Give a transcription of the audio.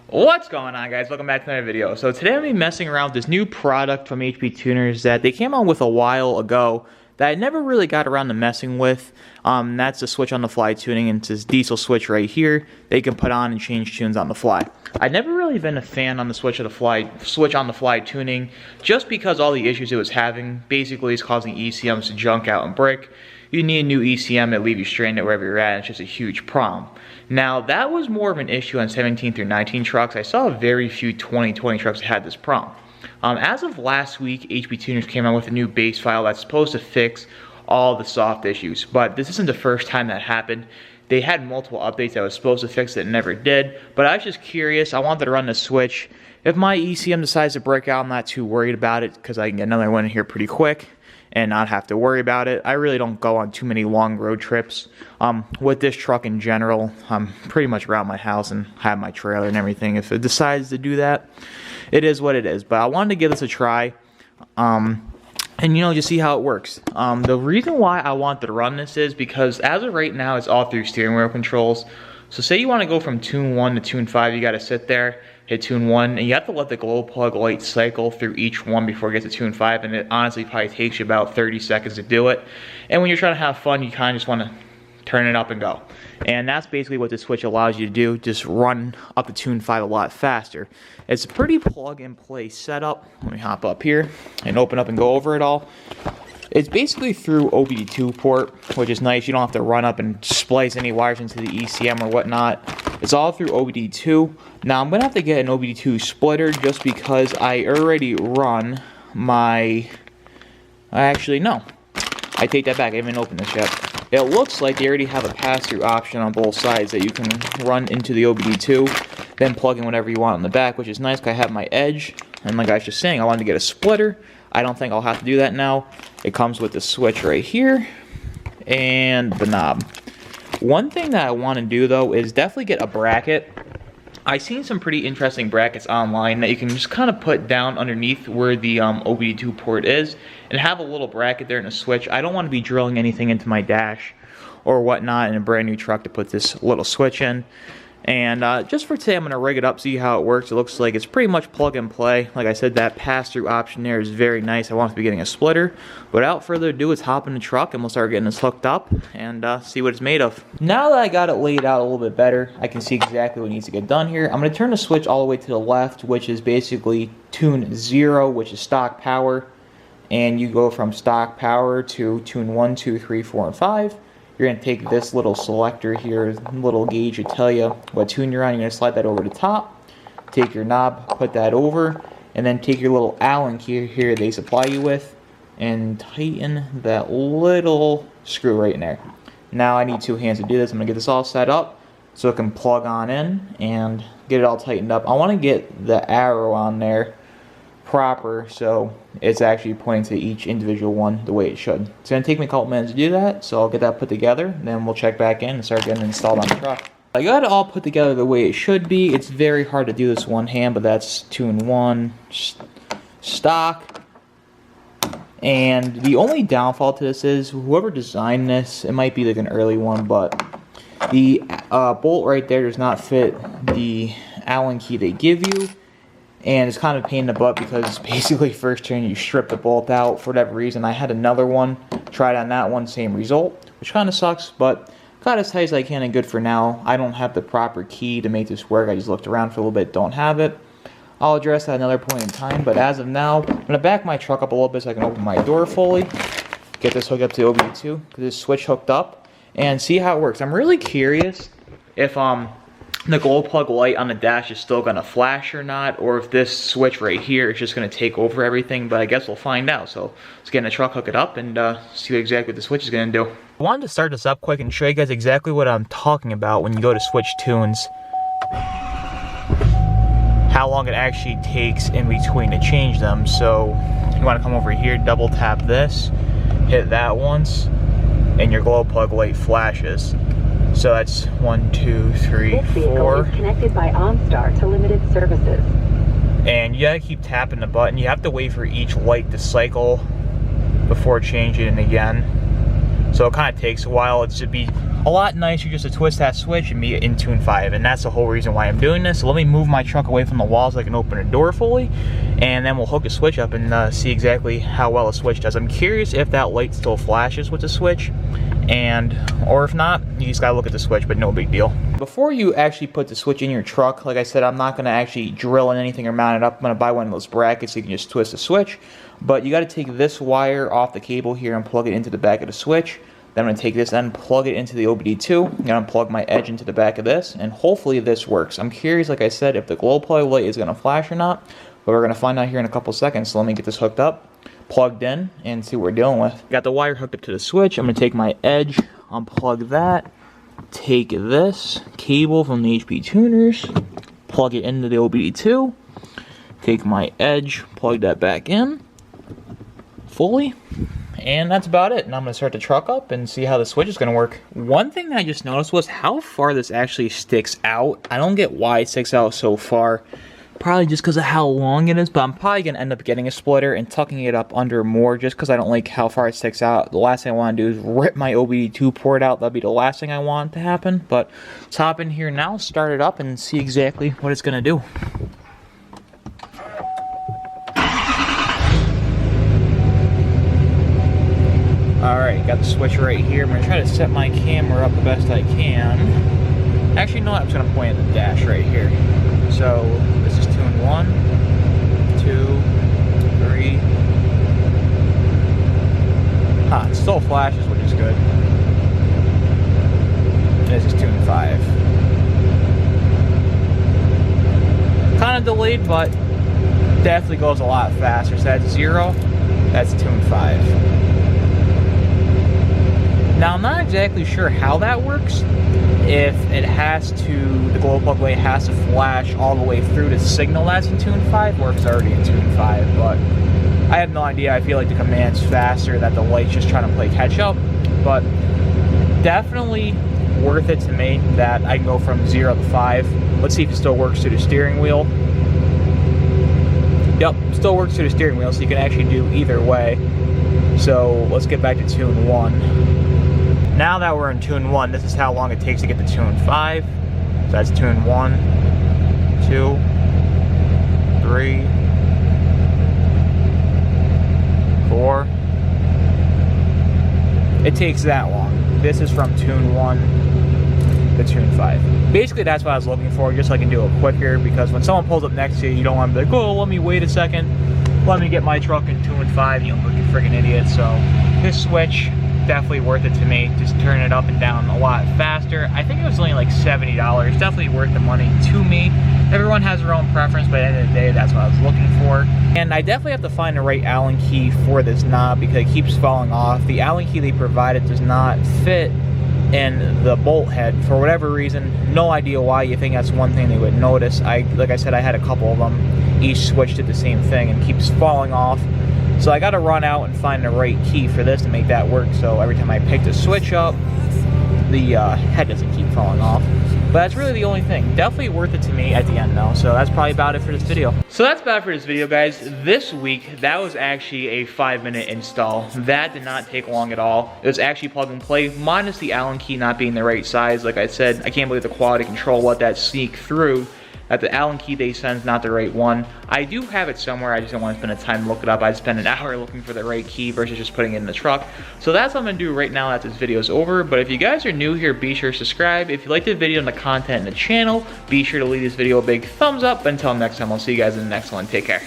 What's going on, guys? Welcome back to another video. So today I'm going to be messing around with this new product from HP Tuners that they came out with a while ago that I never really got around to messing with. That's the switch on the fly tuning, and it's this diesel switch right here that you can put on and change tunes on the fly. I've never really been a fan on the switch on the fly tuning, just because all the issues it was having. Basically, it's causing ECMs to junk out and break. You need a new ECM that leave you stranded wherever you're at. It's just a huge problem. Now, that was more of an issue on 17 through 19 trucks. I saw very few 2020 trucks that had this problem. As of last week, HP Tuners came out with a new base file that's supposed to fix all the soft issues, but this isn't the first time that happened. They had multiple updates that was supposed to fix it and never did, but I was just curious. I wanted to run the switch. If my ECM decides to break out, I'm not too worried about it because I can get another one in here pretty quick and not have to worry about it. I really don't go on too many long road trips. With this truck in general, I'm pretty much around my house and have my trailer and everything. If it decides to do that, it is what it is. But I wanted to give this a try, and just see how it works. The reason why I wanted to run this is because as of right now, it's all through steering wheel controls. So say you want to go from tune 1 to tune 5, you got to sit there, hit tune 1, and you have to let the glow plug light cycle through each one before it gets to tune 5, and it honestly probably takes you about 30 seconds to do it. And when you're trying to have fun, you kind of just want to turn it up and go. And that's basically what the switch allows you to do, just run up to tune 5 a lot faster. It's a pretty plug-and-play setup. Let me hop up here and open up and go over it all. It's basically through OBD2 port, which is nice. You don't have to run up and splice any wires into the ECM or whatnot. It's all through OBD2. Now I'm going to have to get an OBD2 splitter just because I already run my... Actually, no. I take that back. I haven't opened this yet. It looks like they already have a pass-through option on both sides that you can run into the OBD2, then plug in whatever you want on the back, which is nice because I have my edge. And like I was just saying, I wanted to get a splitter. I don't think I'll have to do that now. It comes with the switch right here and the knob. One thing that I want to do though is definitely get a bracket. I've seen some pretty interesting brackets online that you can just kind of put down underneath where the OBD2 port is and have a little bracket there and a switch. I don't want to be drilling anything into my dash or whatnot in a brand new truck to put this little switch in. And just for today, I'm going to rig it up, see how it works. It looks like it's pretty much plug and play. Like I said, that pass-through option there is very nice. I want to be getting a splitter. But without further ado, let's hop in the truck and we'll start getting this hooked up and see what it's made of. Now that I got it laid out a little bit better, I can see exactly what needs to get done here. I'm going to turn the switch all the way to the left, which is basically tune 0, which is stock power. And you go from stock power to tune 1, 2, 3, 4, and 5. You're going to take this little selector here, little gauge to tell you what tune you're on. You're going to slide that over the top, take your knob, put that over, and then take your little Allen key here they supply you with, and tighten that little screw right in there. Now I need 2 hands to do this. I'm going to get this all set up so it can plug on in and get it all tightened up. I want to get the arrow on there proper so it's actually pointing to each individual one the way it should. It's going to take me a couple minutes to do that, so I'll get that put together, and then we'll check back in and start getting it installed on the truck. I got it all put together the way it should be. It's very hard to do this one hand, but that's tune 1 stock. And the only downfall to this is whoever designed this, it might be like an early one, but the bolt right there does not fit the Allen key they give you. And it's kind of a pain in the butt because basically first turn you strip the bolt out for whatever reason. I had another one, tried on that one, same result, which kind of sucks, but got as tight as I can and good for now. I don't have the proper key to make this work. I just looked around for a little bit, don't have it. I'll address that at another point in time, but as of now, I'm going to back my truck up a little bit so I can open my door fully, get this hooked up to the OBD2, get this switch hooked up, and see how it works. I'm really curious if the glow plug light on the dash is still going to flash or not, or if this switch right here is just going to take over everything, but I guess we'll find out. So let's get in the truck, hook it up, and see exactly what the switch is going to do. I wanted to start this up quick and show you guys exactly what I'm talking about when you go to switch tunes. How long it actually takes in between to change them. So you want to come over here, double tap this, hit that once, and your glow plug light flashes. So that's 1, 2, 3, 4. Connected by OnStar to limited services. And you gotta keep tapping the button. You have to wait for each light to cycle before changing it again. So it kind of takes a while. It should be a lot nicer just to twist that switch and be in tune 5, and that's the whole reason why I'm doing this. So let me move my truck away from the wall so I can open a door fully, and then we'll hook the switch up and see exactly how well the switch does. I'm curious if that light still flashes with the switch, or if not, you just gotta look at the switch, but no big deal. Before you actually put the switch in your truck, like I said, I'm not gonna actually drill in anything or mount it up. I'm gonna buy one of those brackets so you can just twist the switch, but you gotta take this wire off the cable here and plug it into the back of the switch. Then I'm going to take this and plug it into the OBD2. I'm going to plug my edge into the back of this, and hopefully this works. I'm curious, like I said, if the glow plug light is going to flash or not, but we're going to find out here in a couple seconds. So let me get this hooked up, plugged in, and see what we're dealing with. Got the wire hooked up to the switch. I'm going to take my edge, unplug that, take this cable from the HP tuners, plug it into the OBD2, take my edge, plug that back in fully. And that's about it. And I'm going to start the truck up and see how the switch is going to work. One thing that I just noticed was how far this actually sticks out. I don't get why it sticks out so far. Probably just because of how long it is. But I'm probably going to end up getting a splitter and tucking it up under more just because I don't like how far it sticks out. The last thing I want to do is rip my OBD2 port out. That'd be the last thing I want to happen. But let's hop in here now, start it up, and see exactly what it's going to do. Alright, got the switch right here. I'm going to try to set my camera up the best I can. Actually, no, I'm just going to point at the dash right here. So, this is tune 1, 2, 3. It still flashes, which is good. This is tune 5. Kind of delayed, but definitely goes a lot faster. So that's 0, that's tune 5. Now, I'm not exactly sure how that works. If it has to, the glow plug light has to flash all the way through to signal that's in tune 5, or if it's already in tune 5, but I have no idea. I feel like the command's faster, that the light's just trying to play catch up, but definitely worth it to me that I can go from 0 to 5. Let's see if it still works through the steering wheel. Yep, still works through the steering wheel, so you can actually do either way. So let's get back to tune 1. Now that we're in tune 1, this is how long it takes to get to tune 5. So that's tune 1, 2, 3, 4. It takes that long. This is from tune 1 to tune 5. Basically, that's what I was looking for, just so I can do it quicker, because when someone pulls up next to you, you don't want to be like, oh, let me wait a second. Let me get my truck in tune 5, you look like a freaking idiot. So this switch, definitely worth it to me. Just turn it up and down a lot faster. I think it was only like $70. Definitely worth the money to me. Everyone has their own preference, but at the end of the day, that's what I was looking for. And I definitely have to find the right Allen key for this knob because it keeps falling off. The Allen key they provided does not fit in the bolt head for whatever reason. No idea why. You think that's one thing they would notice. Like I said, I had a couple of them. Each switch did the same thing and keeps falling off. So I got to run out and find the right key for this to make that work. So every time I pick the switch up, the head doesn't keep falling off. But that's really the only thing. Definitely worth it to me at the end though. So that's probably about it for this video. So that's about it for this video, guys. This week, that was actually a 5-minute install. That did not take long at all. It was actually plug and play, minus the Allen key not being the right size. Like I said, I can't believe the quality control let that sneak through. That the Allen key they send is not the right one. I do have it somewhere, I just don't want to spend the time to look it up. I'd spend an hour looking for the right key versus just putting it in the truck. So that's what I'm going to do right now that this video is over. But if you guys are new here, be sure to subscribe. If you like the video and the content in the channel, be sure to leave this video a big thumbs up. Until next time, I'll see you guys in the next one. Take care.